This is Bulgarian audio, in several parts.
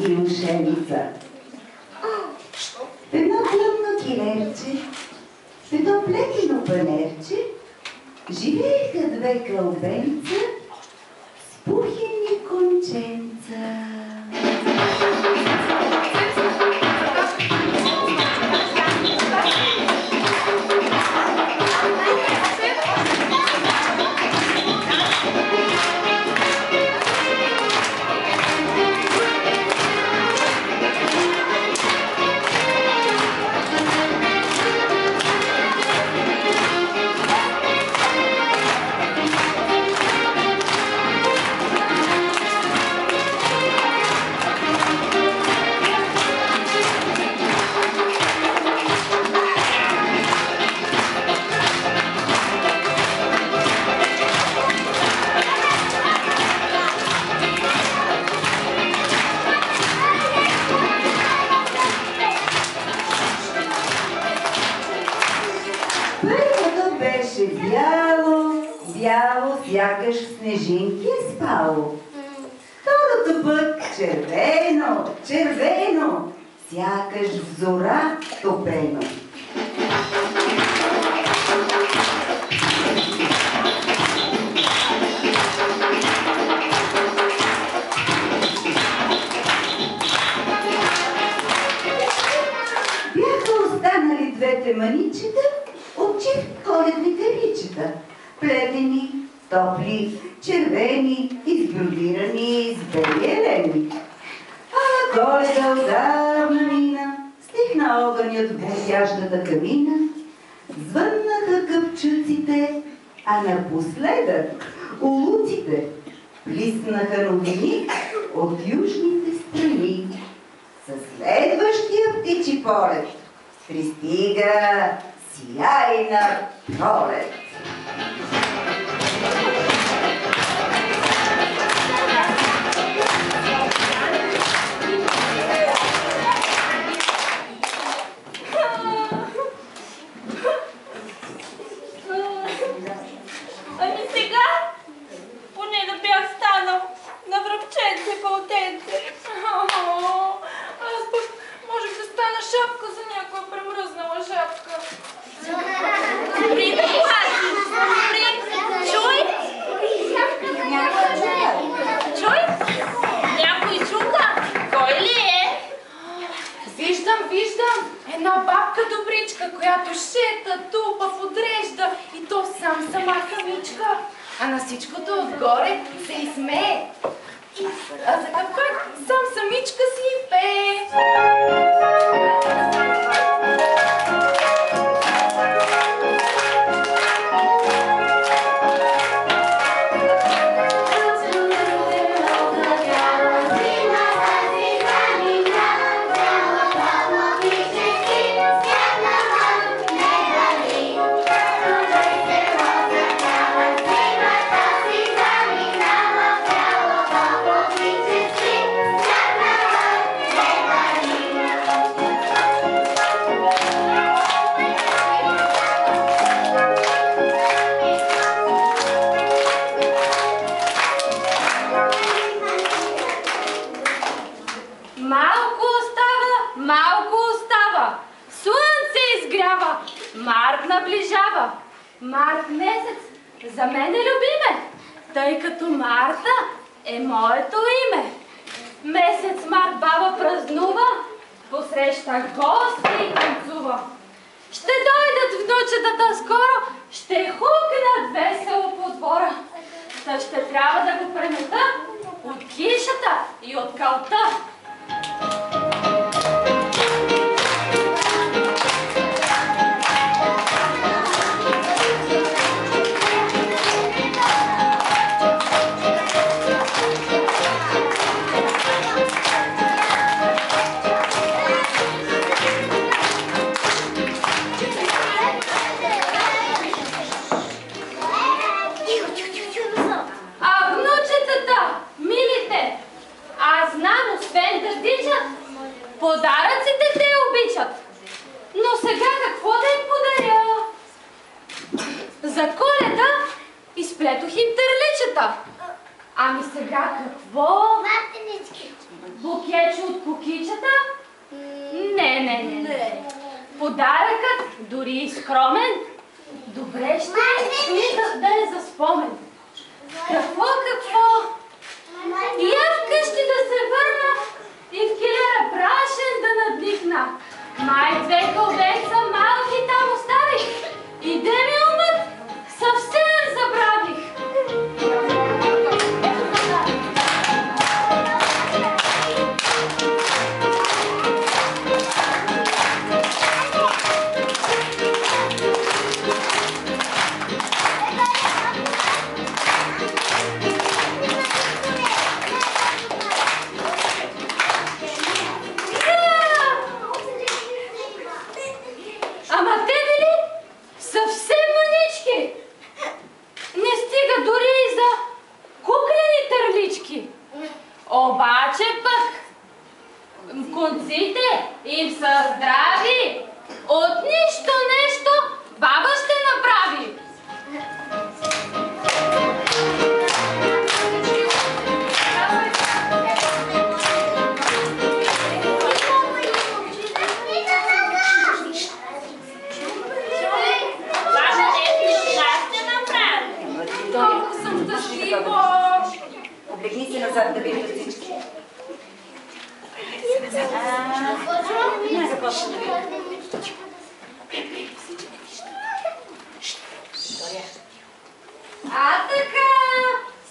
и ушеница. В едно хлъбно килерче, в едно плетено панерче, живееха две кълбенца с пухени конченца. Сякаш снежинки е спало. Второто път червено, червено, сякаш в зора топено. Бяха останали двете маничета от чифт коледните личета, плетени, топли, червени, избродирани, с бели елени. А Коледа отдавна мина, стихна огънят в блестящата камина, звъннаха къпчуците, а напоследък улуците плиснаха новини от южните страни. Със следващия птичи полет пристига сияйна пролет. Ами сега, поне да бях станал на връбченце пълтенце. Аз пък можех да стана шапка за някоя премръзнала шапка. Добре, чуй! Чуй! Някой чука? Кой ли е? Виждам. Една бабка добричка, която шета, тупа, подрежда и то сама самичка. А на всичкото отгоре се изсмее. А за капак самичка си пее. Март наближава. Март месец за мен е любиме, тъй като Марта е моето име. Месец март баба празнува, посреща гости и танцува. Ще дойдат внучетата скоро, ще хукнат весело по двора. Та ще трябва да го премета от хишата и от калта. Подаръците те обичат, но сега какво да им подаря? За Коледа изплетох им търличета. Ами сега какво? Букетче от от кукичета? Не. Подаръкът, дори и скромен, добре ще да е за спомен. Какво? Я вкъщи да се върна и в килера прашен да надникна. Май 2 кълбенца малки там оставих и де ми умът съвсем забравих. Ама те били съвсем манички. Не стига дори и за куклени търлички. Обаче пък конците им са здрави. От нищо нещо баба ще направи. Толкова съм щастлива! Облегни се назад да видят всички. А така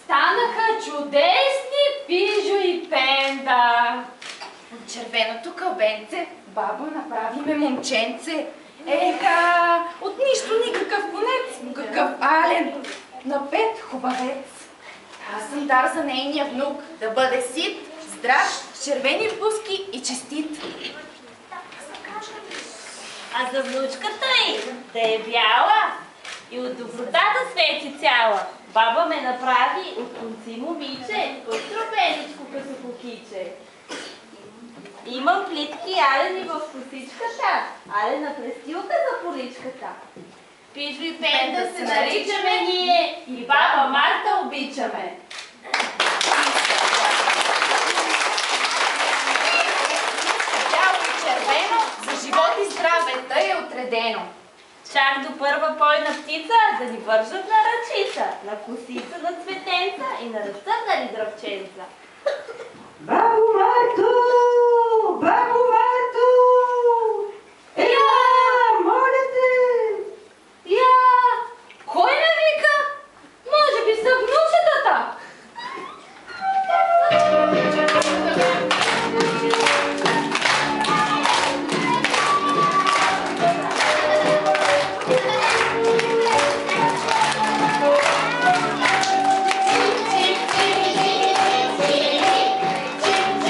станаха чудесни Пижо и Пенда. От червеното кълбенце баба направи ме момченце. Еха, от нищо никакъв конец, какъв ален, на 5 хубавец. Аз съм дар за нейния внук, да бъде сит, здрав, с червени бузки и честит. А за внучката й да е бяла и от доброта да свети цяла. Баба ме направи от конци момиче, по-стробеничко като кукиче. Имам плитки алени в косичката, алена престилка за поличката. Пижо и Пенда се наричаме ние и баба Марта обичаме. Бяло и червено, за живот и здраве, тъй е отредено. Чак до първа пойна птица да ни вържат на ръчица, на косица на цветенца и на ръца на дръвченца. Бабо Марто! Бабо Марто! Моля те! Кой ме вика? Може би са внучетата. Чип, чип, чип, чип, чип,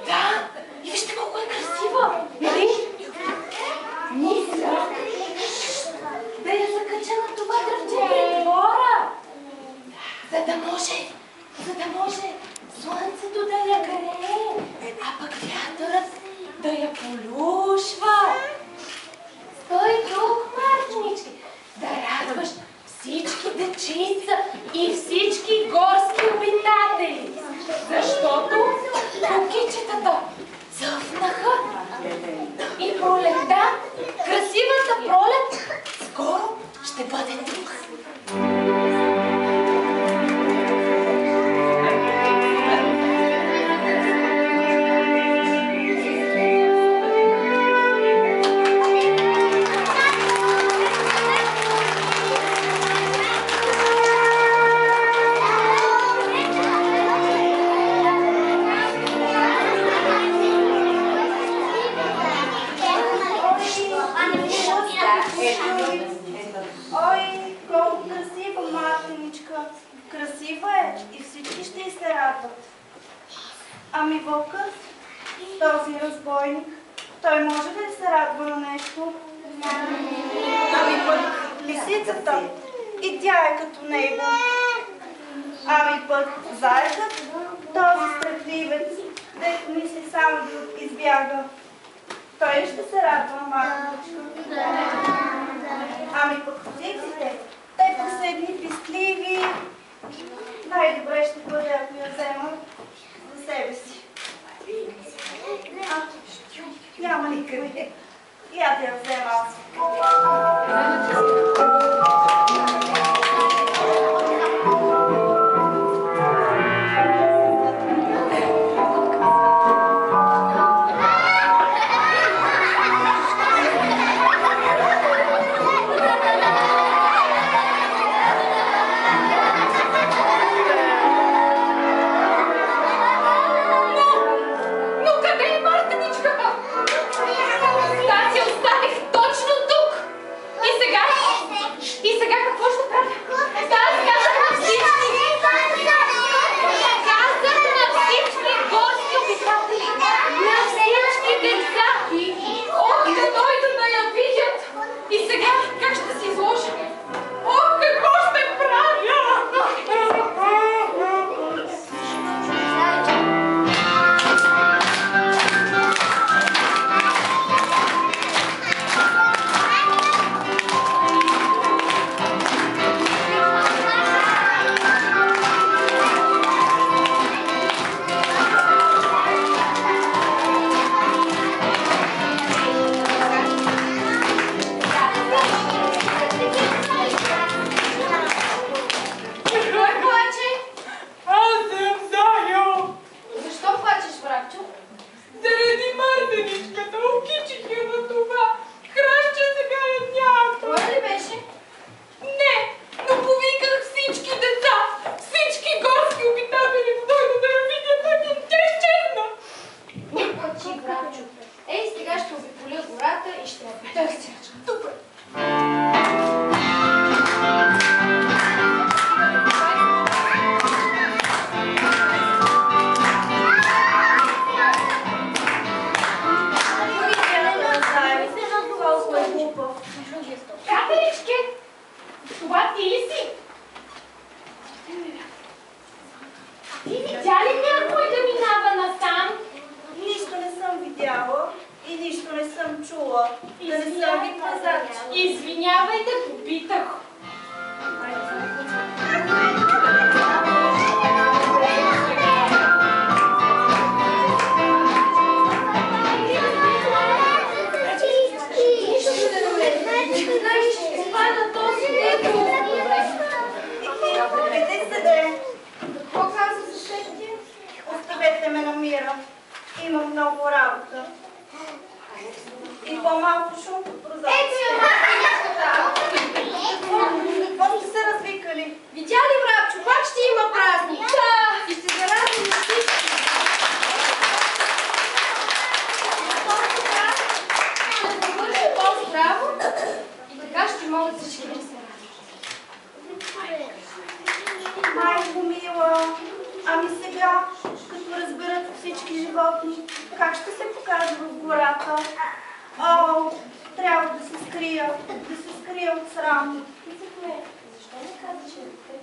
Да, и вижте колко е красива, нали? Мисля да я закача на това дръвче пред двора, за да може слънцето да я грее, а пък вятърът да я полюшва. Стой тук, Марченички, да радваш всички дечица и всички горски обитатели, защото кукичетата цъфнаха и пролетта, красивата пролет, скоро ще бъде тук. Ой, колко красива, Мартиничка. Красива е и всички ще й се радват. Ами вълкът, този разбойник, той може ли да се радва на нещо? Ами пък лисицата, и тя е като него. Ами пък заекът, този страхливец, дето мисли само да избяга. Той ще се радва, Мартиничка. Ами пък птиците, те са едни пистливи. Най-добре ще бъде, ако я взема за себе си. Няма никъде. Я да я взема аз. Извинявайте, попитах. Оставете ме на мира. Имам много работа. И по-малко шум по прозорците. Какво сте се развикали? Видя ли, Врабчо, пак ще има празник? Да! И ще се радвам на всички. Ще завърши по-здраво и така ще могат всички да се радват. Майко мила, ами сега, като разберат страхотни. Как ще се покажа в гората? О, трябва да се скрия от срам. Защо не каза, че е?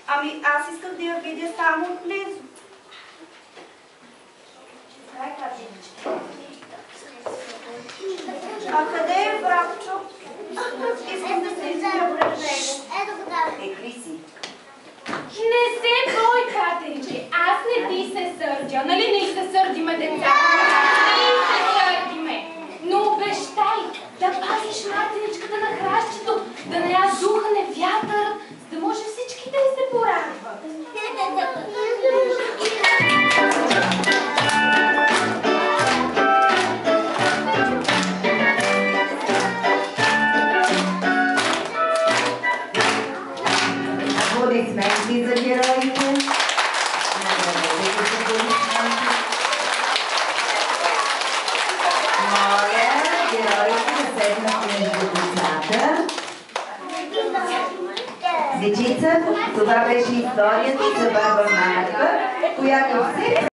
Ами аз исках да я видя само отблизо. А къде е Врапчо? Искам да се измия пред него. Криси. Не се бой, Катериче, аз не ти се сърдя. Нали не се сърдиме, деца? Не се сърдиме. Но обещай да пазиш Мартиничката на хращето, да не я духне вятър, за да може всички да й се порадват. Аплодисменти за героите. Моля, героите да седнат между децата. Дечица, това беше историята за баба Марта, която всеки